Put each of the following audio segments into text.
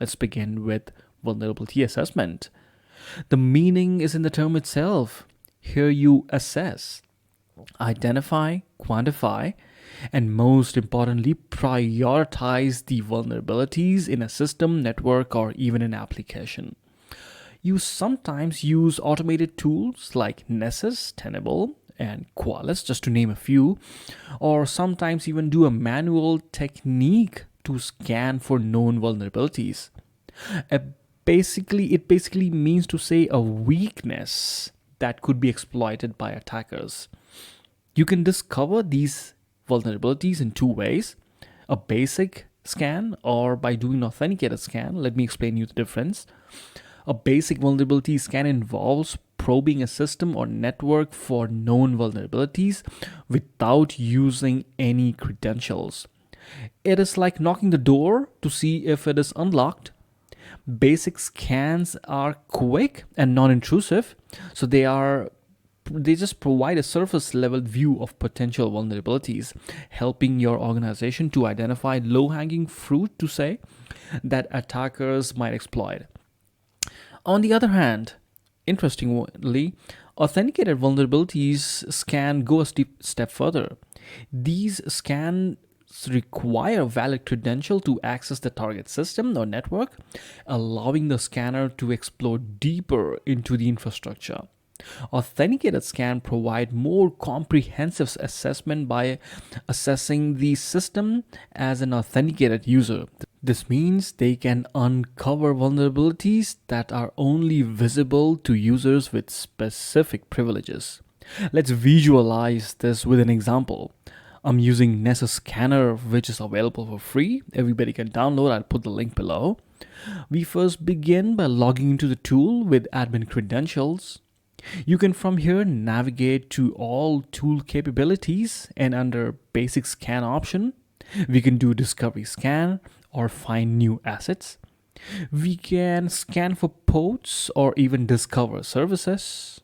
Let's begin with vulnerability assessment. The meaning is in the term itself. Here you assess, identify, quantify, and most importantly, prioritize the vulnerabilities in a system, network, or even an application. You sometimes use automated tools like Nessus, Tenable, and Qualys, just to name a few, or sometimes even do a manual technique to scan for known vulnerabilities. A it basically means to say a weakness that could be exploited by attackers. You can discover these vulnerabilities in two ways: a basic scan or by doing an authenticated scan. Let me explain you the difference. A basic vulnerability scan involves probing a system or network for known vulnerabilities without using any credentials. It is like knocking the door to see if it is unlocked. Basic scans are quick and non-intrusive, so they just provide a surface level view of potential vulnerabilities, helping your organization to identify low hanging fruit to say that attackers might exploit. On the other hand, interestingly, authenticated vulnerabilities scan go a step further. These scans require a valid credential to access the target system or network, allowing the scanner to explore deeper into the infrastructure. Authenticated scan provide more comprehensive assessment by assessing the system as an authenticated user. This means they can uncover vulnerabilities that are only visible to users with specific privileges. Let's visualize this with an example. I'm using Nessus Scanner, which is available for free. Everybody can download. I'll put the link below. We first begin by logging into the tool with admin credentials. You can from here navigate to all tool capabilities, and under basic scan option, we can do discovery scan or find new assets. We can scan for ports or even discover services.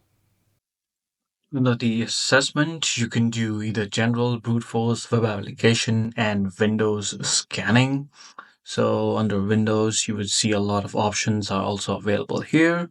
Under the assessment, you can do either general, brute force, web application, and Windows scanning. So under Windows, you would see a lot of options are also available here.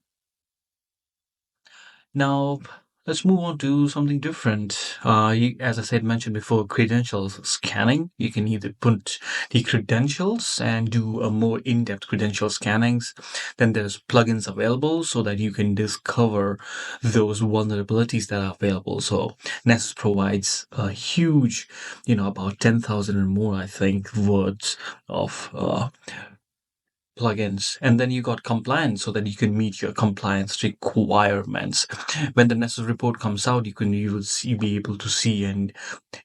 Now, let's move on to something different. As I said, mentioned before, credentials scanning. You can either put the credentials and do a more in-depth credential scannings. Then there's plugins available so that you can discover those vulnerabilities that are available. So Nessus provides a huge, about 10,000 or more, I think, words of plugins. And then you got compliance so that you can meet your compliance requirements. When the Nessus report comes out, you will be able to see and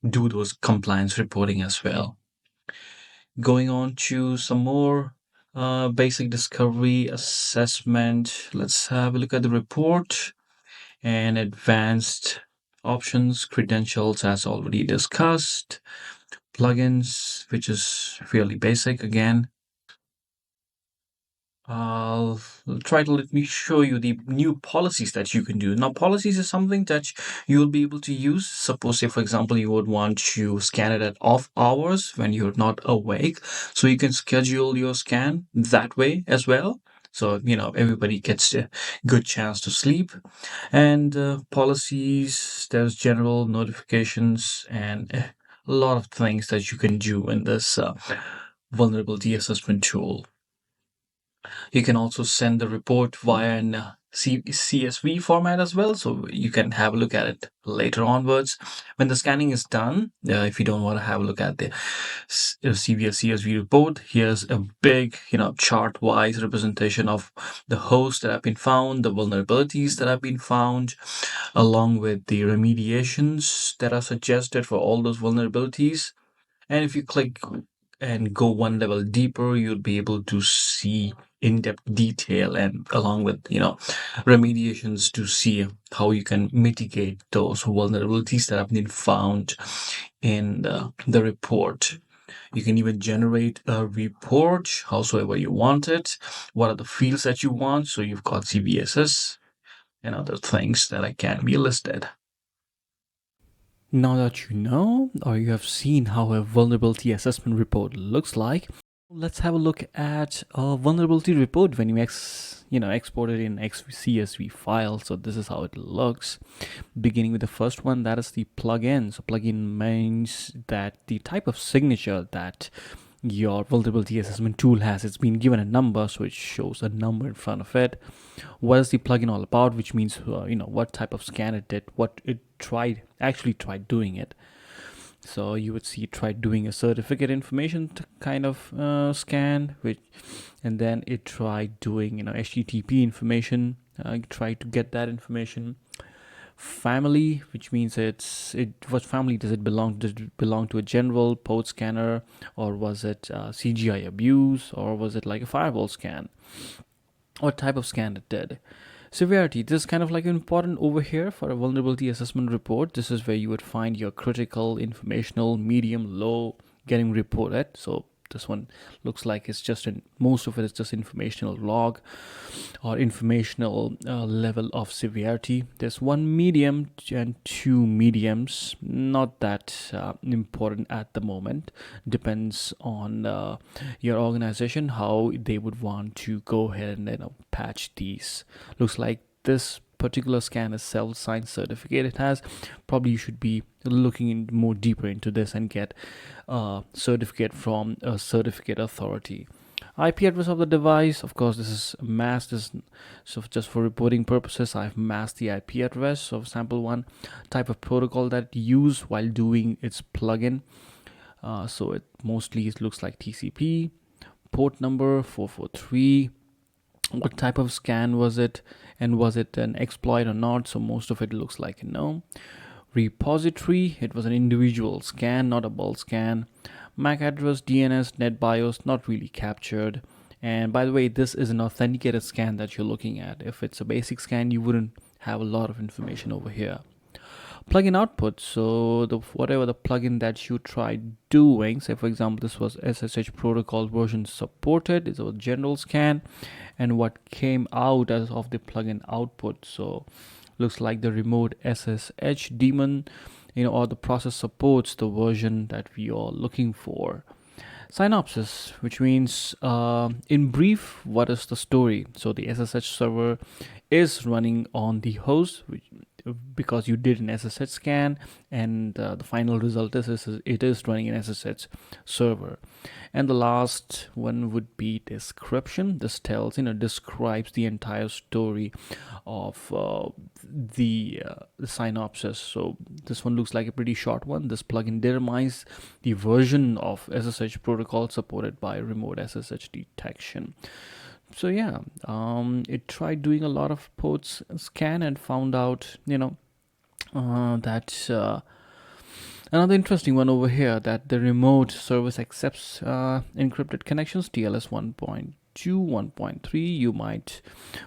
do those compliance reporting as well. Going on to some more basic discovery assessment. Let's have a look at the report and advanced options, credentials as already discussed, plugins, which is fairly basic again. I'll try to let me show you the new policies that you can do. Now, policies is something that you'll be able to use. Suppose, say, for example, you would want to scan it at off hours when you're not awake. So you can schedule your scan that way as well. So, everybody gets a good chance to sleep. And policies, there's general notifications and a lot of things that you can do in this vulnerability assessment tool. You can also send the report via an CSV format as well, so you can have a look at it later onwards. When the scanning is done, if you don't want to have a look at the CSV report, here's a big, chart-wise representation of the hosts that have been found, the vulnerabilities that have been found, along with the remediations that are suggested for all those vulnerabilities. And if you click and go one level deeper, you'll be able to see in-depth detail and along with remediations to see how you can mitigate those vulnerabilities that have been found in the report. You can even generate a report howsoever you want it. What are the fields that you want? So you've got CVSS and other things that can be listed. Now that you know or you have seen how a vulnerability assessment report looks like, Let's have a look at a vulnerability report when you export it in CSV file. So this is how it looks. Beginning with the first one, that is the plugin. So plugin means that the type of signature that your vulnerability assessment tool has, it's been given a number, so it shows a number in front of it. What is the plugin all about? Which means what type of scan it did, what it actually tried doing it. So you would see it tried doing a certificate information kind of scan, and then it tried doing HTTP information. Tried to get that information. Family, which means what family does it belong? Does it belong to a general port scanner, or was it CGI abuse, or was it like a firewall scan? What type of scan it did? Severity, this is kind of like important over here for a vulnerability assessment report. This is where you would find your critical, informational, medium, low getting reported. So this one looks like it's just most of it is just informational log or informational level of severity. There's one medium and two mediums, not that important at the moment. Depends on your organization how they would want to go ahead and patch these. Looks like this particular scan is self-signed certificate it has. Probably you should be looking in more deeper into this and get a certificate from a certificate authority. IP address of the device, of course, this is masked. So just for reporting purposes, I've masked the IP address of sample one. Type of protocol that it used while doing its plugin. So it mostly looks like TCP. Port number 443. What type of scan was it, and was it an exploit or not? So most of it looks like no. Repository, it was an individual scan, not a bulk scan. MAC address, DNS, NetBIOS, not really captured. And by the way, this is an authenticated scan that you're looking at. If it's a basic scan, you wouldn't have a lot of information over here. Plugin output, so whatever the plugin that you tried doing, say for example this was SSH protocol version supported, it's a general scan, and what came out as of the plugin output. So looks like the remote SSH daemon, or the process supports the version that we are looking for. Synopsis, which means in brief, what is the story? So the SSH server is running on the host, because you did an SSH scan, and the final result is it is running an SSH server. And the last one would be description. This describes the entire story of the synopsis. So this one looks like a pretty short one. This plugin determines the version of SSH protocol supported by remote SSH detection. So yeah, it tried doing a lot of ports scan and found out that another interesting one over here, that the remote service accepts encrypted connections, TLS 1.2, 1.3. You might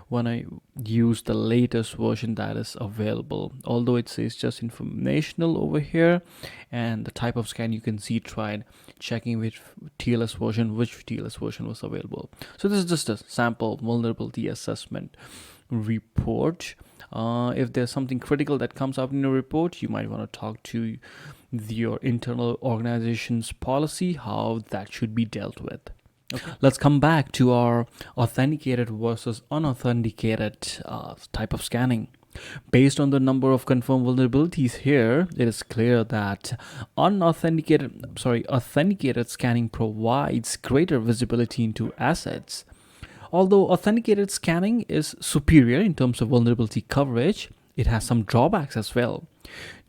want to use the latest version that is available, although it says just informational over here. And the type of scan, you can see tried checking which TLS version was available. So this is just a sample vulnerability assessment report. If there's something critical that comes up in your report, you might want to talk to your internal organization's policy, how that should be dealt with. Okay. Let's come back to our authenticated versus unauthenticated type of scanning. Based on the number of confirmed vulnerabilities here, it is clear that authenticated scanning provides greater visibility into assets. Although authenticated scanning is superior in terms of vulnerability coverage, it has some drawbacks as well.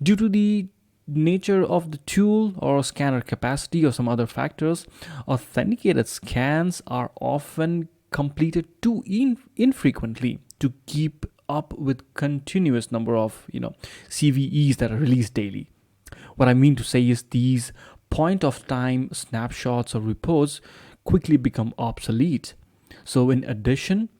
Due to the nature of the tool or scanner capacity or some other factors, authenticated scans are often completed too infrequently to keep up with continuous number of CVEs that are released daily. What I mean to say is these point of time snapshots or reports quickly become obsolete. So in addition,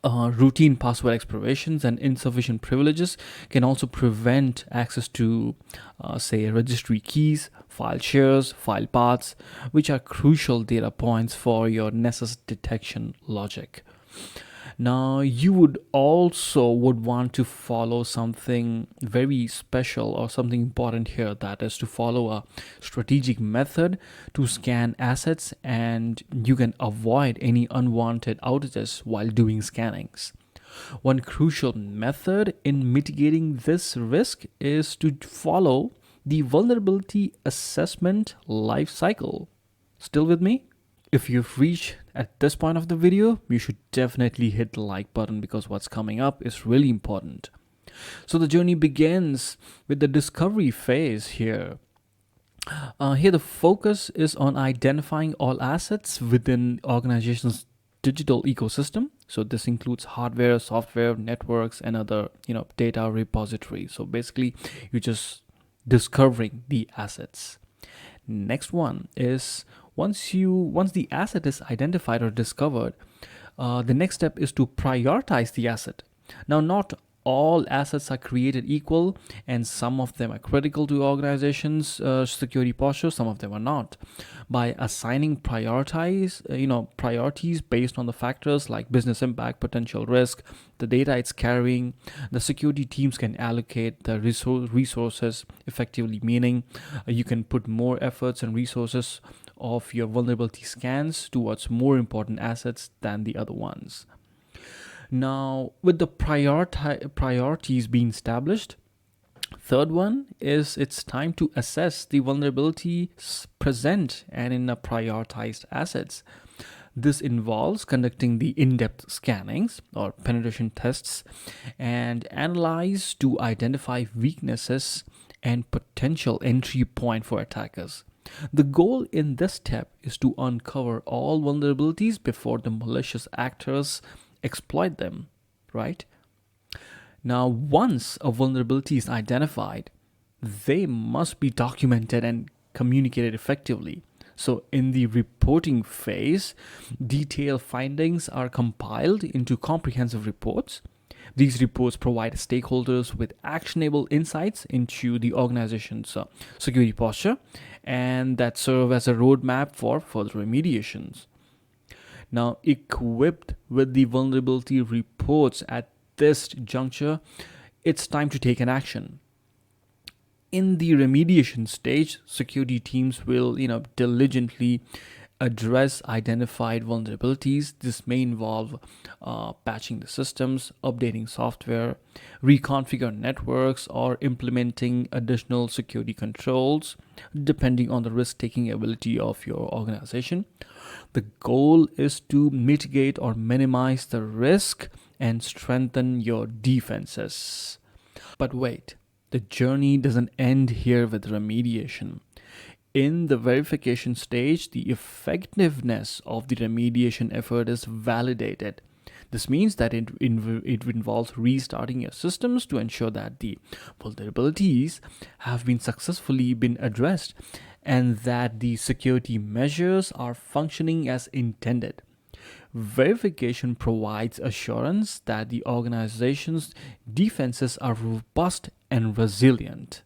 routine password explorations and insufficient privileges can also prevent access to, say, registry keys, file shares, file paths, which are crucial data points for your Nessus detection logic. Now, you would want to follow something very special or something important here, that is to follow a strategic method to scan assets, and you can avoid any unwanted outages while doing scannings. One crucial method in mitigating this risk is to follow the vulnerability assessment life cycle. Still with me? If you've reached at this point of the video, you should definitely hit the like button, because what's coming up is really important. So the journey begins with the discovery phase here. Here the focus is on identifying all assets within organization's digital ecosystem. So this includes hardware, software, networks, and other data repositories. So basically, you're just discovering the assets. Next one is, once the asset is identified or discovered, the next step is to prioritize the asset. Now, not all assets are created equal, and some of them are critical to organizations' security posture. Some of them are not. By assigning priorities based on the factors like business impact, potential risk, the data it's carrying, the security teams can allocate the resources effectively. Meaning, you can put more efforts and resources of your vulnerability scans towards more important assets than the other ones. Now, with the priorities being established, third one is it's time to assess the vulnerabilities present and in a prioritized assets. This involves conducting the in-depth scannings or penetration tests and analyze to identify weaknesses and potential entry point for attackers. The goal in this step is to uncover all vulnerabilities before the malicious actors exploit them, right? Now, once a vulnerability is identified, they must be documented and communicated effectively. So, in the reporting phase, detailed findings are compiled into comprehensive reports. These reports provide stakeholders with actionable insights into the organization's security posture, and that serve as a roadmap for further remediations. Now, equipped with the vulnerability reports at this juncture, it's time to take an action. In the remediation stage, security teams will, diligently address identified vulnerabilities. This may involve patching the systems, updating software, reconfigure networks, or implementing additional security controls, depending on the risk-taking ability of your organization. The goal is to mitigate or minimize the risk and strengthen your defenses. But wait, the journey doesn't end here with remediation. In the verification stage, the effectiveness of the remediation effort is validated. This means that it involves restarting your systems to ensure that the vulnerabilities have been successfully been addressed and that the security measures are functioning as intended. Verification provides assurance that the organization's defenses are robust and resilient.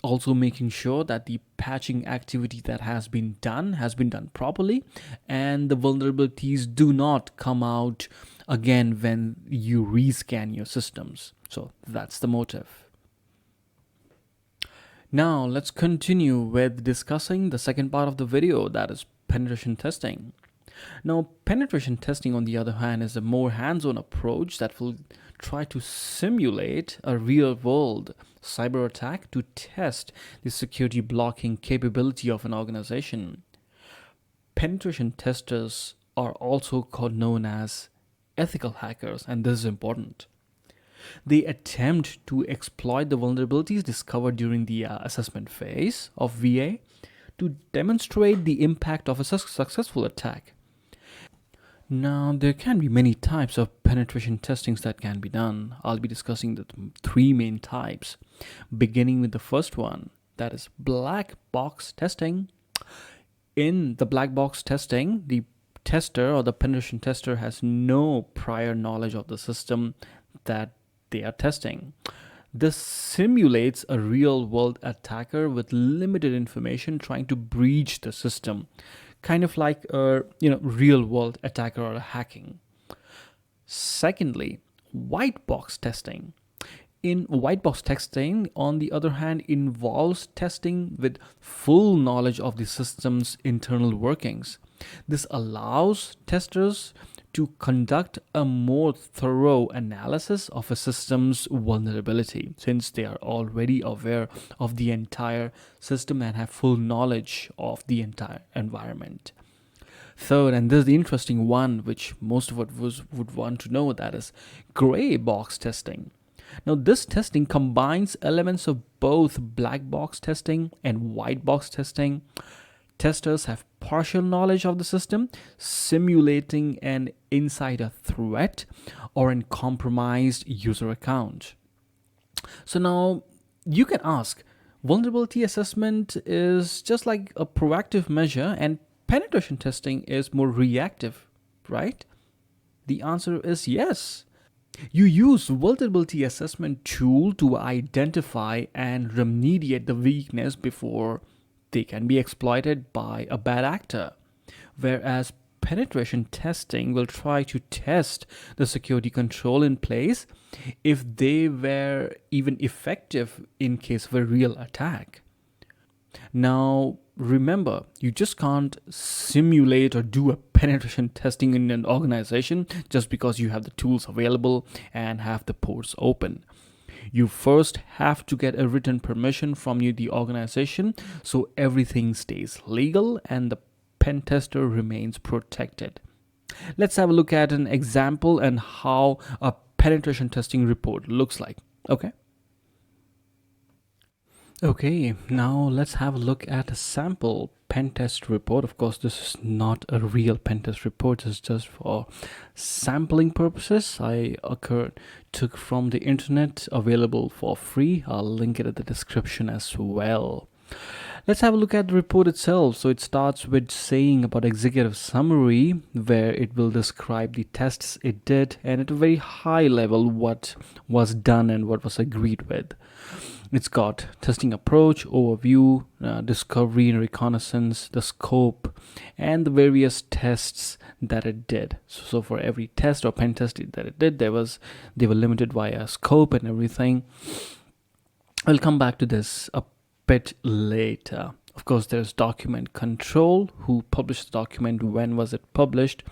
Also making sure that the patching activity that has been done properly, and the vulnerabilities do not come out again when you rescan your systems. So that's the motive. Now let's continue with discussing the second part of the video, that is penetration testing. Now, penetration testing, on the other hand, is a more hands-on approach that will try to simulate a real-world cyber attack to test the security blocking capability of an organization. Penetration testers are also known as ethical hackers, and this is important. They attempt to exploit the vulnerabilities discovered during the assessment phase of VA to demonstrate the impact of a successful attack. Now, there can be many types of penetration testings that can be done. I'll be discussing the three main types, beginning with the first one, that is black box testing. In the black box testing, the tester or the penetration tester has no prior knowledge of the system that they are testing. This simulates a real-world attacker with limited information trying to breach the system, kind of like a real-world attacker or a hacking. Secondly, white box testing. In white box testing, on the other hand, involves testing with full knowledge of the system's internal workings. This allows testers to conduct a more thorough analysis of a system's vulnerability since they are already aware of the entire system and have full knowledge of the entire environment. Third, and this is the interesting one which most of us would want to know, that is gray box testing. Now, this testing combines elements of both black box testing and white box testing. Testers have partial knowledge of the system, simulating an insider threat or a compromised user account. So now you can ask, vulnerability assessment is just like a proactive measure and penetration testing is more reactive, right? The answer is yes. You use vulnerability assessment tool to identify and remediate the weakness before they can be exploited by a bad actor, whereas penetration testing will try to test the security control in place if they were even effective in case of a real attack. Now, remember, you just can't simulate or do a penetration testing in an organization just because you have the tools available and have the ports open. You first have to get a written permission from the organization so everything stays legal and the pen tester remains protected. Let's have a look at an example and how a penetration testing report looks like. Okay, now let's have a look at a sample pen test report. Of course, this is not a real pen test report. It's just for sampling purposes. Took from the internet, available for free. I'll link it at the description as well. Let's have a look at the report itself. So it starts with saying about executive summary, where it will describe the tests it did and at a very high level what was done and what was agreed with. It's got testing approach, overview, discovery and reconnaissance, the scope, and the various tests that it did. So for every test or pen test that it did, they were limited via scope and everything. I'll come back to this a bit later. Of course, there's document control, who published the document, when was it published,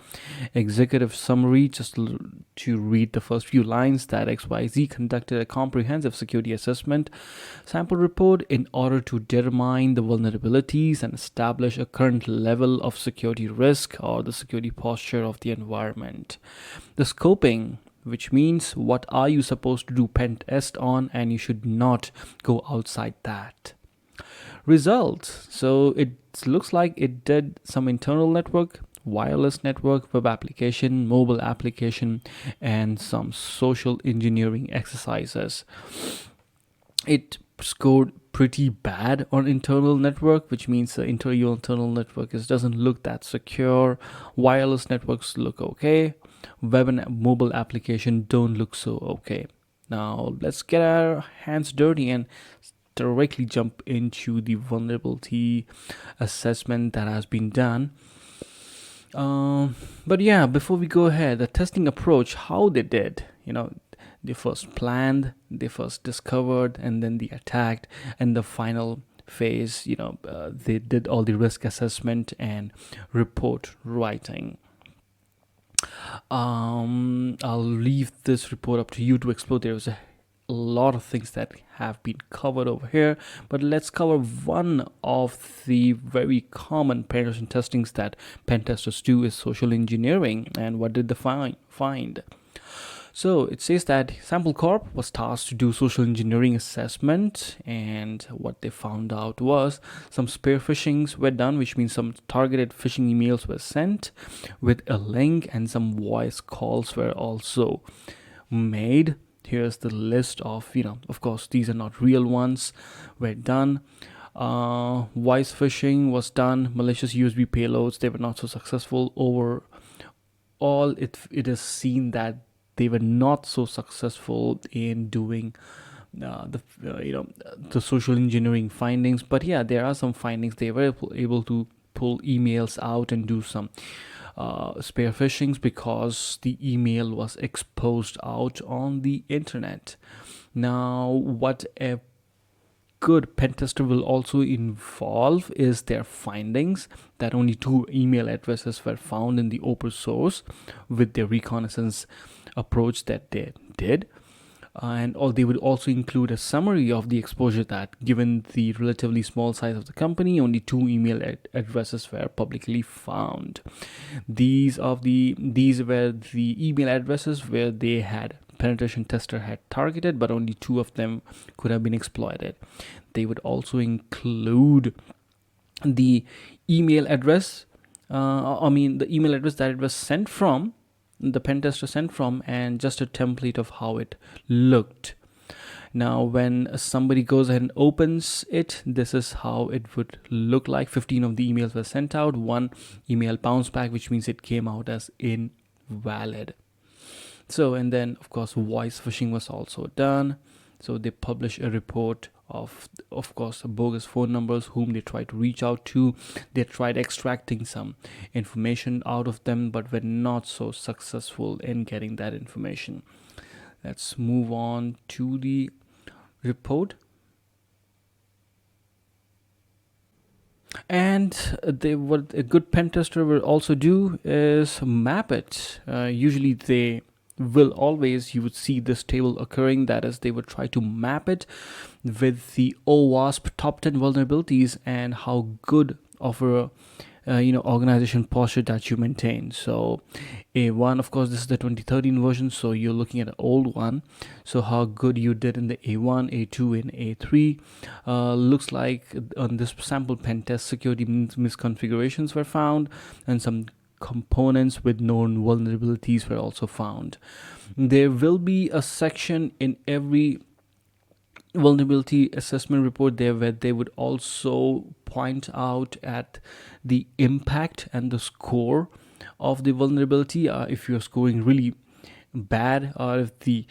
executive summary, just to read the first few lines, that XYZ conducted a comprehensive security assessment sample report in order to determine the vulnerabilities and establish a current level of security risk or the security posture of the environment. The scoping, which means what are you supposed to do pen test on, and you should not go outside that. Results. So it looks like it did some internal network, wireless network, web application, mobile application, and some social engineering exercises. It scored pretty bad on internal network, which means the internal network doesn't look that secure. Wireless networks look okay. Web and mobile application don't look so okay. Now let's get our hands dirty and directly jump into the vulnerability assessment that has been done. But yeah, before we go ahead, the testing approach, how they did, they first planned, they first discovered, and then they attacked, and the final phase, they did all the risk assessment and report writing. I'll leave this report up to you to explore. There's a lot of things that have been covered over here, but let's cover one of the very common penetration testings that pen testers do is social engineering. And what did they find? So it says that Sample Corp was tasked to do social engineering assessment, and what they found out was some spear phishings were done, which means some targeted phishing emails were sent with a link, and some voice calls were also made. Here's the list of, of course, these are not real ones, were done. Voice phishing was done. Malicious USB payloads, they were not so successful. Overall, it is seen that they were not so successful in doing the social engineering findings. But yeah, there are some findings. They were able to pull emails out and do some spear phishings because the email was exposed out on the internet. Now, what a good pen tester will also involve is their findings that only 2 email addresses were found in the open source with their reconnaissance approach that they did. And all they would also include a summary of the exposure that, given the relatively small size of the company, only 2 email addresses were publicly found. These were the email addresses where they had penetration tester had targeted, but only 2 of them could have been exploited. They would also include the email address. The email address that it was sent from, the pen tester sent from, and just a template of how it looked. Now, when somebody goes ahead and opens it, this is how it would look like. 15 of the emails were sent out, 1 email bounced back, which means it came out as invalid. So, and then of course voice phishing was also done. So they publish a report of course bogus phone numbers whom they tried to reach out to. They tried extracting some information out of them, but were not so successful in getting that information. Let's move on to the report. And what a good pen tester will also do is map it. Usually they will always, you would see this table occurring, that is, they would try to map it with the OWASP top 10 vulnerabilities and how good of a organization posture that you maintain. So A1, of course, this is the 2013 version, so you're looking at an old one. So how good you did in the A1, A2, and A3. Looks like on this sample pen test, security misconfigurations were found, and some components with known vulnerabilities were also found. There will be a section in every vulnerability assessment report there where they would also point out at the impact and the score of the vulnerability. If you're scoring really bad, or if the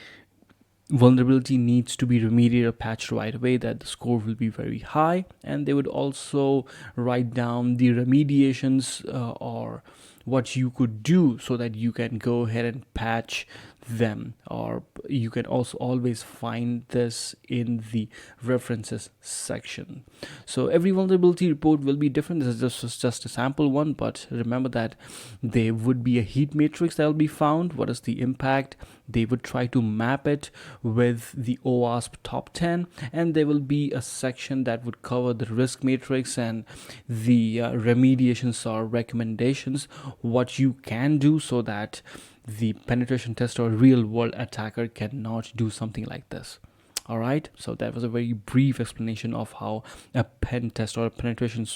vulnerability needs to be remediated or patched right away, that the score will be very high. And they would also write down the remediations or what you could do so that you can go ahead and patch them. Or you can also always find this in the references section. So every vulnerability report will be different. This is just a sample one, but remember that there would be a heat matrix that will be found. What is the impact? They would try to map it with the OWASP top 10, and there will be a section that would cover the risk matrix and the remediations or recommendations, what you can do so that the penetration tester or real world attacker cannot do something like this. All right, so that was a very brief explanation of how a pen test or a penetration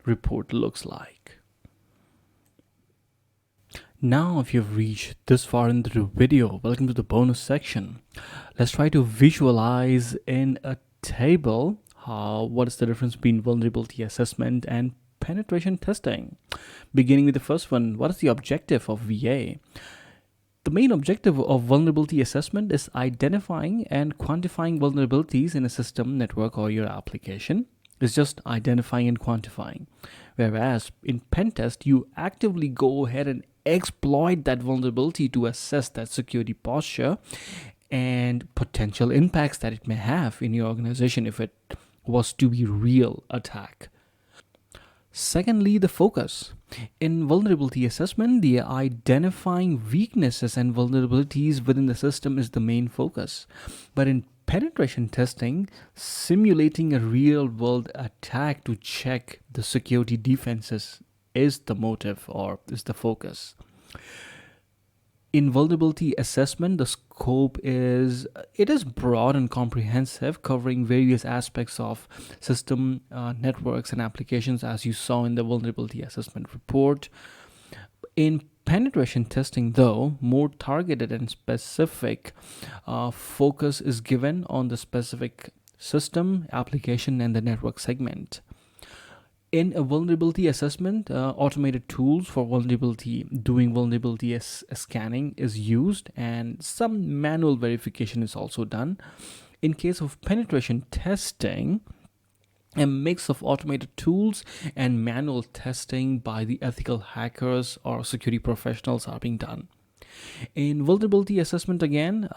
report looks like. Now, if you've reached this far into the video, welcome to the bonus section. Let's try to visualize in a table what is the difference between vulnerability assessment and penetration testing. Beginning with the first one, what is the objective of VA? The main objective of vulnerability assessment is identifying and quantifying vulnerabilities in a system, network, or your application. It's just identifying and quantifying. Whereas in pen test, you actively go ahead and exploit that vulnerability to assess that security posture and potential impacts that it may have in your organization if it was to be real attack. Secondly, the focus. In vulnerability assessment, the identifying weaknesses and vulnerabilities within the system is the main focus. But in penetration testing, simulating a real-world attack to check the security defenses is the motive or is the focus. In vulnerability assessment, the scope is broad and comprehensive, covering various aspects of system, networks, and applications, as you saw in the vulnerability assessment report. In penetration testing, though, more targeted and specific focus is given on the specific system, application, and the network segment. In a vulnerability assessment, automated tools for doing vulnerability scanning is used, and some manual verification is also done. In case of penetration testing, A mix of automated tools and manual testing by the ethical hackers or security professionals are being done. In vulnerability assessment, again,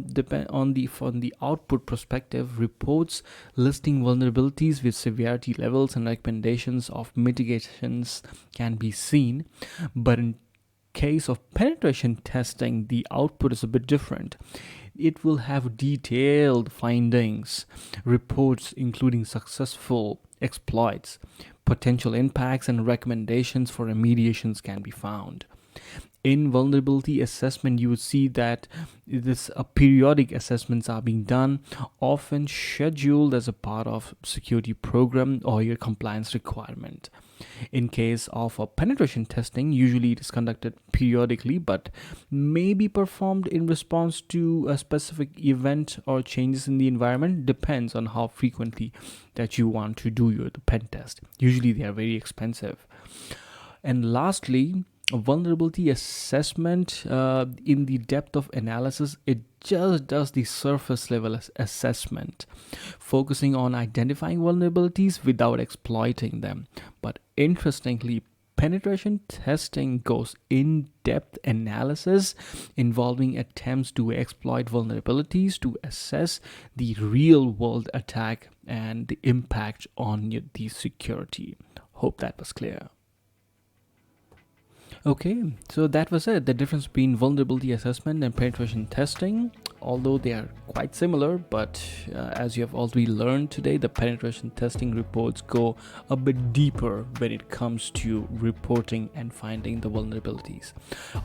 depend on the from the output perspective, reports listing vulnerabilities with severity levels and recommendations of mitigations can be seen, but in case of penetration testing, the output is a bit different. It will have detailed findings, reports including successful exploits, potential impacts, and recommendations for remediations can be found. In vulnerability assessment, you would see that this periodic assessments are being done, often scheduled as a part of security program or your compliance requirement. In case of a penetration testing, usually it is conducted periodically but may be performed in response to a specific event or changes in the environment. Depends on how frequently that you want to do your the pen test. Usually they are very expensive. And lastly, vulnerability assessment, in the depth of analysis, it just does the surface level assessment, focusing on identifying vulnerabilities without exploiting them. But interestingly, penetration testing goes in depth analysis involving attempts to exploit vulnerabilities to assess the real world attack and the impact on the security. Hope that was clear. Okay, so that was it. The difference between vulnerability assessment and penetration testing, although they are quite similar, but as you have already learned today, the penetration testing reports go a bit deeper when it comes to reporting and finding the vulnerabilities.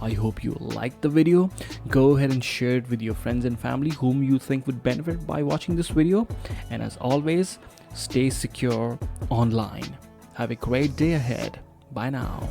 I hope you liked the video. Go ahead and share it with your friends and family whom you think would benefit by watching this video. And as always, stay secure online. Have a great day ahead. Bye now.